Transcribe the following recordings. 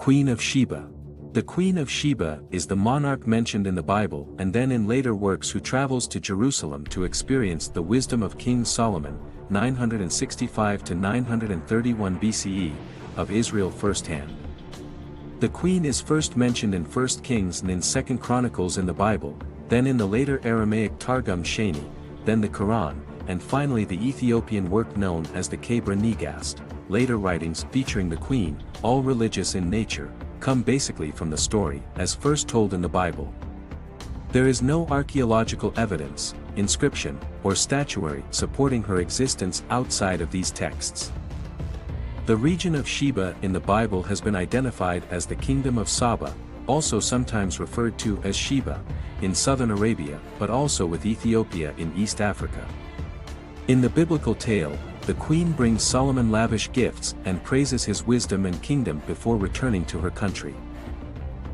Queen of Sheba. The Queen of Sheba is the monarch mentioned in the Bible and then in later works who travels to Jerusalem to experience the wisdom of King Solomon, 965 to 931 BCE, of Israel firsthand. The queen is first mentioned in 1 Kings and in 2 Chronicles in the Bible, then in the later Aramaic Targum Sheni, then the Quran, and finally the Ethiopian work known as the Kebra Nagast. Later writings featuring the queen, all religious in nature, come basically from the story as first told in the Bible. There is no archaeological evidence, inscription, or statuary supporting her existence outside of these texts. The region of Sheba in the Bible has been identified as the Kingdom of Saba, also sometimes referred to as Sheba, in southern Arabia but also with Ethiopia in East Africa. In the biblical tale, the queen brings Solomon lavish gifts and praises his wisdom and kingdom before returning to her country.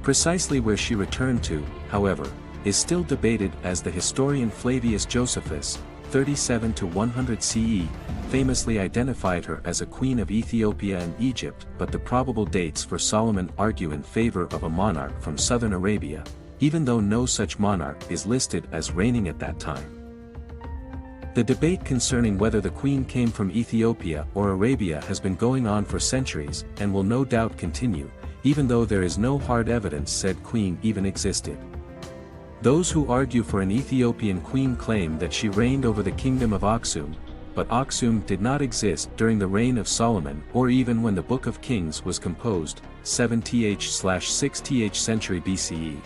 Precisely where she returned to, however, is still debated as the historian Flavius Josephus, 37 to 100 CE, famously identified her as a queen of Ethiopia and Egypt, but the probable dates for Solomon argue in favor of a monarch from southern Arabia, even though no such monarch is listed as reigning at that time. The debate concerning whether the queen came from Ethiopia or Arabia has been going on for centuries and will no doubt continue, even though there is no hard evidence said queen even existed. Those who argue for an Ethiopian queen claim that she reigned over the kingdom of Aksum, but Aksum did not exist during the reign of Solomon or even when the Book of Kings was composed, 7th/6th century BCE.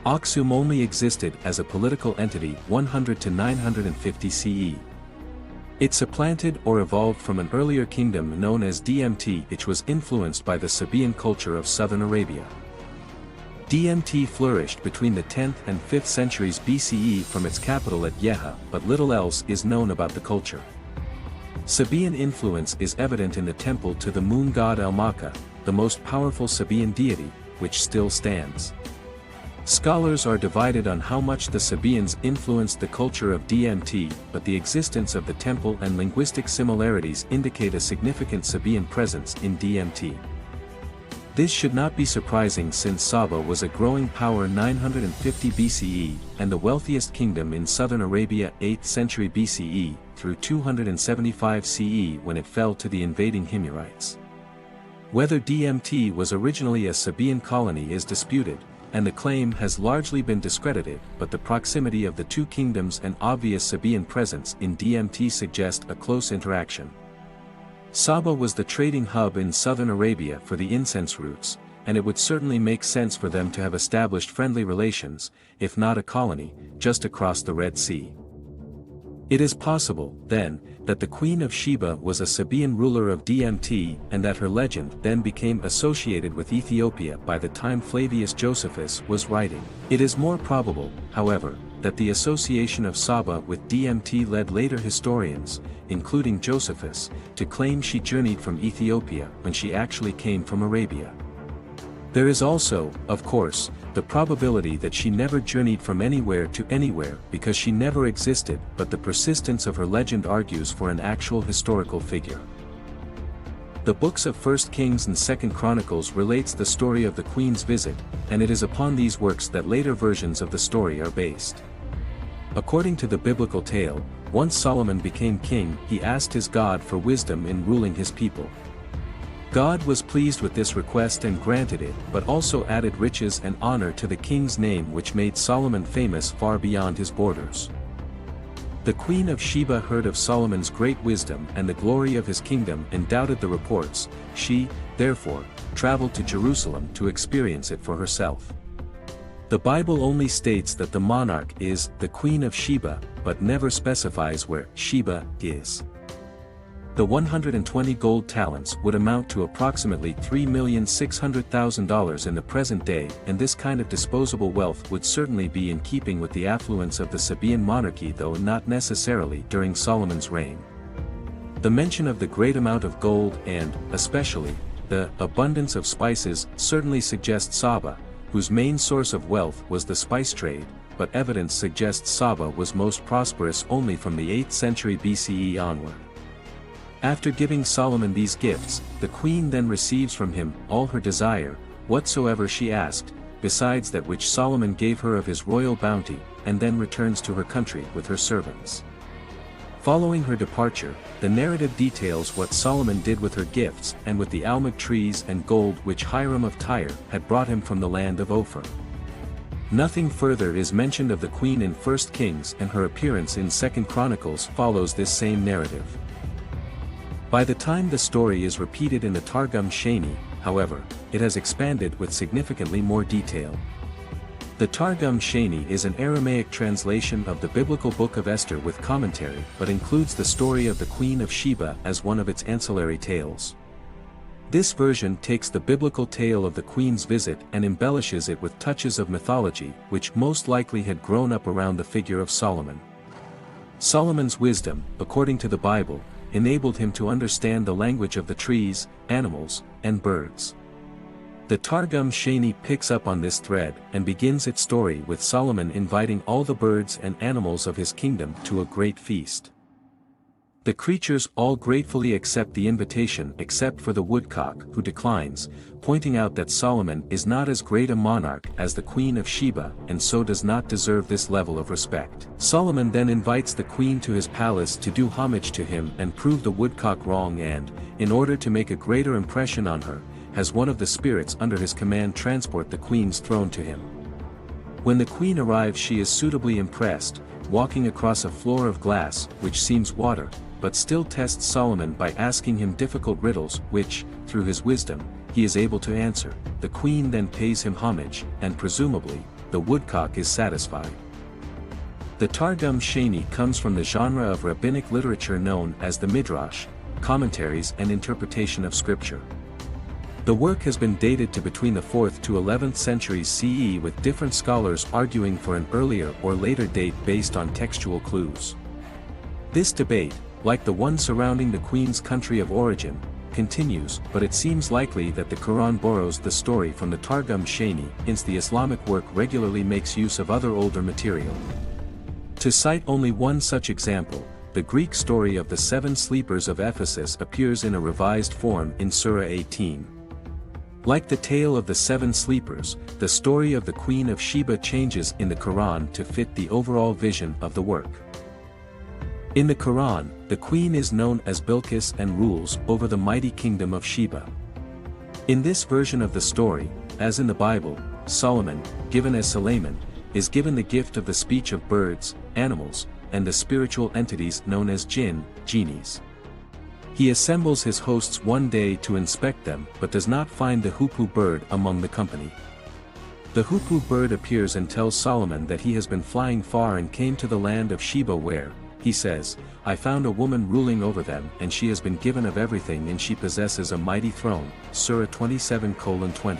Aksum only existed as a political entity 100 to 950 CE. It supplanted or evolved from an earlier kingdom known as Dmt, which was influenced by the Sabaean culture of southern Arabia. Dmt flourished between the 10th and 5th centuries BCE from its capital at Yeha, but little else is known about the culture. Sabaean influence is evident in the temple to the moon god El-Maka, the most powerful Sabaean deity, which still stands. Scholars are divided on how much the Sabaeans influenced the culture of Dmt, but the existence of the temple and linguistic similarities indicate a significant Sabaean presence in Dmt. This should not be surprising since Saba was a growing power 950 BCE and the wealthiest kingdom in southern Arabia 8th century BCE through 275 CE when it fell to the invading Himyarites. Whether Dmt was originally a Sabaean colony is disputed, and the claim has largely been discredited, but the proximity of the two kingdoms and obvious Sabaean presence in Dmt suggest a close interaction. Saba was the trading hub in southern Arabia for the incense routes, and it would certainly make sense for them to have established friendly relations, if not a colony, just across the Red Sea. It is possible, then, that the Queen of Sheba was a Sabaean ruler of Dmt and that her legend then became associated with Ethiopia by the time Flavius Josephus was writing. It is more probable, however, that the association of Saba with Dmt led later historians, including Josephus, to claim she journeyed from Ethiopia when she actually came from Arabia. There is also, of course, the probability that she never journeyed from anywhere to anywhere because she never existed, but the persistence of her legend argues for an actual historical figure. The books of 1 Kings and 2 Chronicles relates the story of the queen's visit, and it is upon these works that later versions of the story are based. According to the biblical tale, once Solomon became king, he asked his God for wisdom in ruling his people. God was pleased with this request and granted it, but also added riches and honor to the king's name, which made Solomon famous far beyond his borders. The Queen of Sheba heard of Solomon's great wisdom and the glory of his kingdom and doubted the reports. She, therefore, traveled to Jerusalem to experience it for herself. The Bible only states that the monarch is the Queen of Sheba, but never specifies where Sheba is. The 120 gold talents would amount to approximately $3,600,000 in the present day, and this kind of disposable wealth would certainly be in keeping with the affluence of the Sabaean monarchy, though not necessarily during Solomon's reign. The mention of the great amount of gold and, especially, the abundance of spices certainly suggests Saba, whose main source of wealth was the spice trade, but evidence suggests Saba was most prosperous only from the 8th century BCE onward. After giving Solomon these gifts, the queen then receives from him all her desire, whatsoever she asked, besides that which Solomon gave her of his royal bounty, and then returns to her country with her servants. Following her departure, the narrative details what Solomon did with her gifts and with the almug trees and gold which Hiram of Tyre had brought him from the land of Ophir. Nothing further is mentioned of the queen in 1 Kings, and her appearance in 2 Chronicles follows this same narrative. By the time the story is repeated in the Targum Sheni, however, it has expanded with significantly more detail. The Targum Sheni is an Aramaic translation of the biblical book of Esther with commentary, but includes the story of the Queen of Sheba as one of its ancillary tales. This version takes the biblical tale of the queen's visit and embellishes it with touches of mythology, which most likely had grown up around the figure of Solomon. Solomon's wisdom, according to the Bible, enabled him to understand the language of the trees, animals, and birds. The Targum Sheni picks up on this thread and begins its story with Solomon inviting all the birds and animals of his kingdom to a great feast. The creatures all gratefully accept the invitation except for the woodcock, who declines, pointing out that Solomon is not as great a monarch as the Queen of Sheba and so does not deserve this level of respect. Solomon then invites the queen to his palace to do homage to him and prove the woodcock wrong, and, in order to make a greater impression on her, has one of the spirits under his command transport the queen's throne to him. When the queen arrives, she is suitably impressed, walking across a floor of glass which seems water, but still tests Solomon by asking him difficult riddles which, through his wisdom, he is able to answer. The queen then pays him homage, and presumably, the woodcock is satisfied. The Targum Sheni comes from the genre of rabbinic literature known as the Midrash, commentaries and interpretation of scripture. The work has been dated to between the 4th to 11th centuries CE, with different scholars arguing for an earlier or later date based on textual clues. This debate, like the one surrounding the queen's country of origin, continues, but it seems likely that the Quran borrows the story from the Targum Sheni, since the Islamic work regularly makes use of other older material. To cite only one such example, the Greek story of the 7 sleepers of Ephesus appears in a revised form in Surah 18. Like the tale of the 7 sleepers, the story of the Queen of Sheba changes in the Quran to fit the overall vision of the work. In the Quran, the queen is known as Bilkis and rules over the mighty kingdom of Sheba. In this version of the story, as in the Bible, Solomon, given as Suleiman, is given the gift of the speech of birds, animals, and the spiritual entities known as jinn, genies. He assembles his hosts one day to inspect them but does not find the hoopoe bird among the company. The hoopoe bird appears and tells Solomon that he has been flying far and came to the land of Sheba where, he says, I found a woman ruling over them, and she has been given of everything and she possesses a mighty throne. Surah 27:20.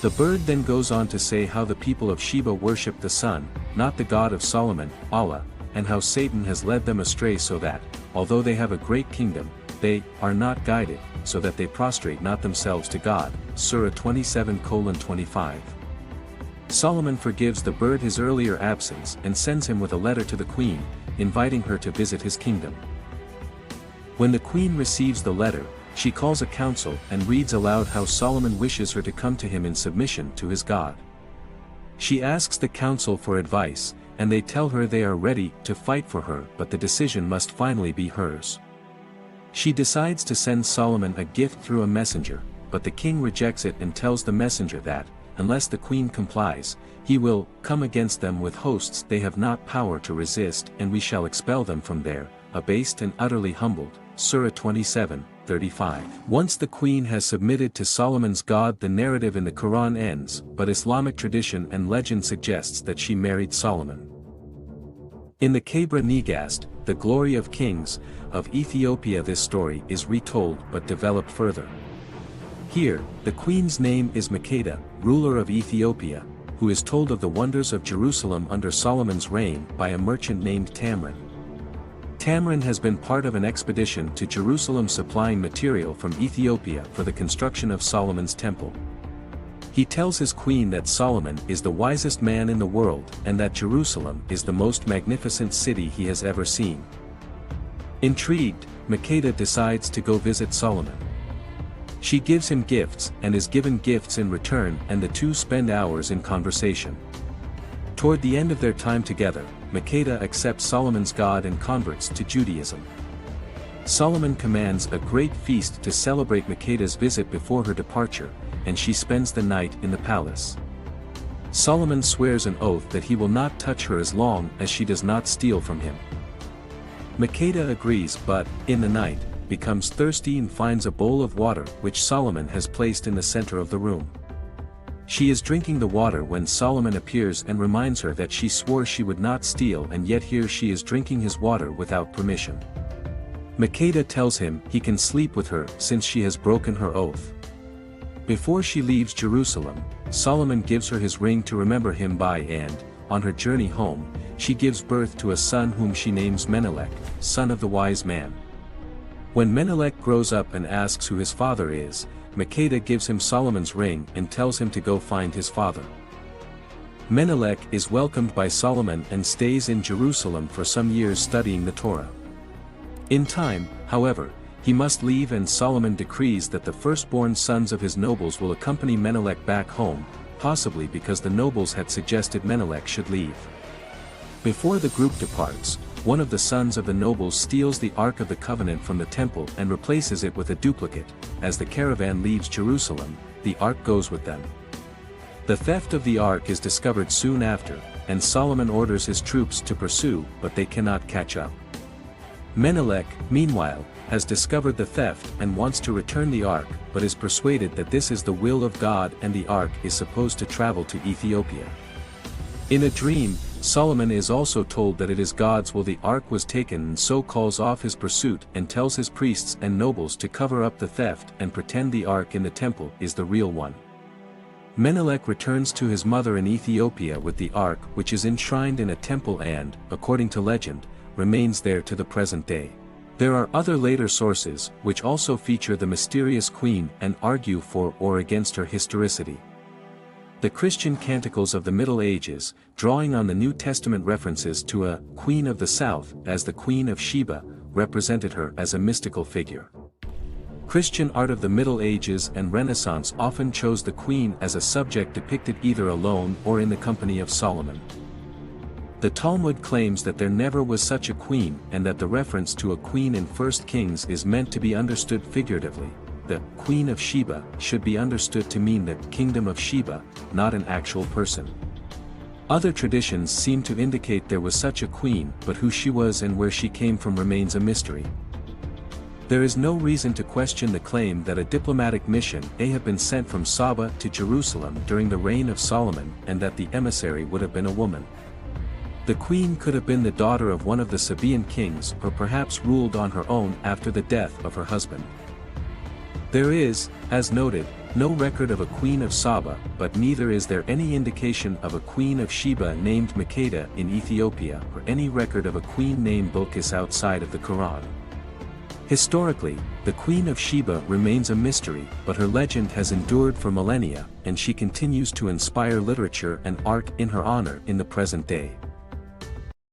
The bird then goes on to say how the people of Sheba worship the sun, not the God of Solomon, Allah, and how Satan has led them astray so that, although they have a great kingdom, they are not guided, so that they prostrate not themselves to God. Surah 27:25. Solomon forgives the bird his earlier absence and sends him with a letter to the queen, inviting her to visit his kingdom. When the queen receives the letter, she calls a council and reads aloud how Solomon wishes her to come to him in submission to his God. She asks the council for advice, and they tell her they are ready to fight for her, but the decision must finally be hers. She decides to send Solomon a gift through a messenger, but the king rejects it and tells the messenger that, unless the queen complies, he will come against them with hosts they have not power to resist, and we shall expel them from there, abased and utterly humbled. Surah 27:35. Once the queen has submitted to Solomon's God, the narrative in the Quran ends, but Islamic tradition and legend suggests that she married Solomon. In the Kebra Negast, the glory of kings of Ethiopia, this story is retold but developed further. Here, the queen's name is Makeda, ruler of Ethiopia, who is told of the wonders of Jerusalem under Solomon's reign by a merchant named Tamrin. Tamrin has been part of an expedition to Jerusalem supplying material from Ethiopia for the construction of Solomon's temple. He tells his queen that Solomon is the wisest man in the world and that Jerusalem is the most magnificent city he has ever seen. Intrigued, Makeda decides to go visit Solomon. She gives him gifts and is given gifts in return, and the two spend hours in conversation. Toward the end of their time together, Makeda accepts Solomon's God and converts to Judaism. Solomon commands a great feast to celebrate Makeda's visit before her departure, and she spends the night in the palace. Solomon swears an oath that he will not touch her as long as she does not steal from him. Makeda agrees, but, in the night, becomes thirsty and finds a bowl of water which Solomon has placed in the center of the room. She is drinking the water when Solomon appears and reminds her that she swore she would not steal, and yet here she is drinking his water without permission. Makeda tells him he can sleep with her since she has broken her oath. Before she leaves Jerusalem, Solomon gives her his ring to remember him by, and, on her journey home, she gives birth to a son whom she names Menelik, son of the wise man. When Menelik grows up and asks who his father is, Makeda gives him Solomon's ring and tells him to go find his father. Menelik is welcomed by Solomon and stays in Jerusalem for some years studying the Torah. In time, however, he must leave, and Solomon decrees that the firstborn sons of his nobles will accompany Menelik back home, possibly because the nobles had suggested Menelik should leave. Before the group departs, one of the sons of the nobles steals the Ark of the Covenant from the temple and replaces it with a duplicate. As the caravan leaves Jerusalem, the Ark goes with them. The theft of the Ark is discovered soon after, and Solomon orders his troops to pursue, but they cannot catch up. Menelik, meanwhile, has discovered the theft and wants to return the Ark, but is persuaded that this is the will of God and the Ark is supposed to travel to Ethiopia. In a dream, Solomon is also told that it is God's will the Ark was taken, and so calls off his pursuit and tells his priests and nobles to cover up the theft and pretend the Ark in the temple is the real one. Menelik returns to his mother in Ethiopia with the Ark, which is enshrined in a temple and, according to legend, remains there to the present day. There are other later sources which also feature the mysterious queen and argue for or against her historicity. The Christian canticles of the Middle Ages, drawing on the New Testament references to a Queen of the South as the Queen of Sheba, represented her as a mystical figure. Christian art of the Middle Ages and Renaissance often chose the queen as a subject depicted either alone or in the company of Solomon. The Talmud claims that there never was such a queen, and that the reference to a queen in 1 Kings is meant to be understood figuratively. The Queen of Sheba should be understood to mean the Kingdom of Sheba, not an actual person. Other traditions seem to indicate there was such a queen, but who she was and where she came from remains a mystery. There is no reason to question the claim that a diplomatic mission may have been sent from Saba to Jerusalem during the reign of Solomon, and that the emissary would have been a woman. The queen could have been the daughter of one of the Sabaean kings, or perhaps ruled on her own after the death of her husband. There is, as noted, no record of a queen of Saba, but neither is there any indication of a queen of Sheba named Makeda in Ethiopia, or any record of a queen named Bilkis outside of the Quran. Historically, the Queen of Sheba remains a mystery, but her legend has endured for millennia, and she continues to inspire literature and art in her honor in the present day.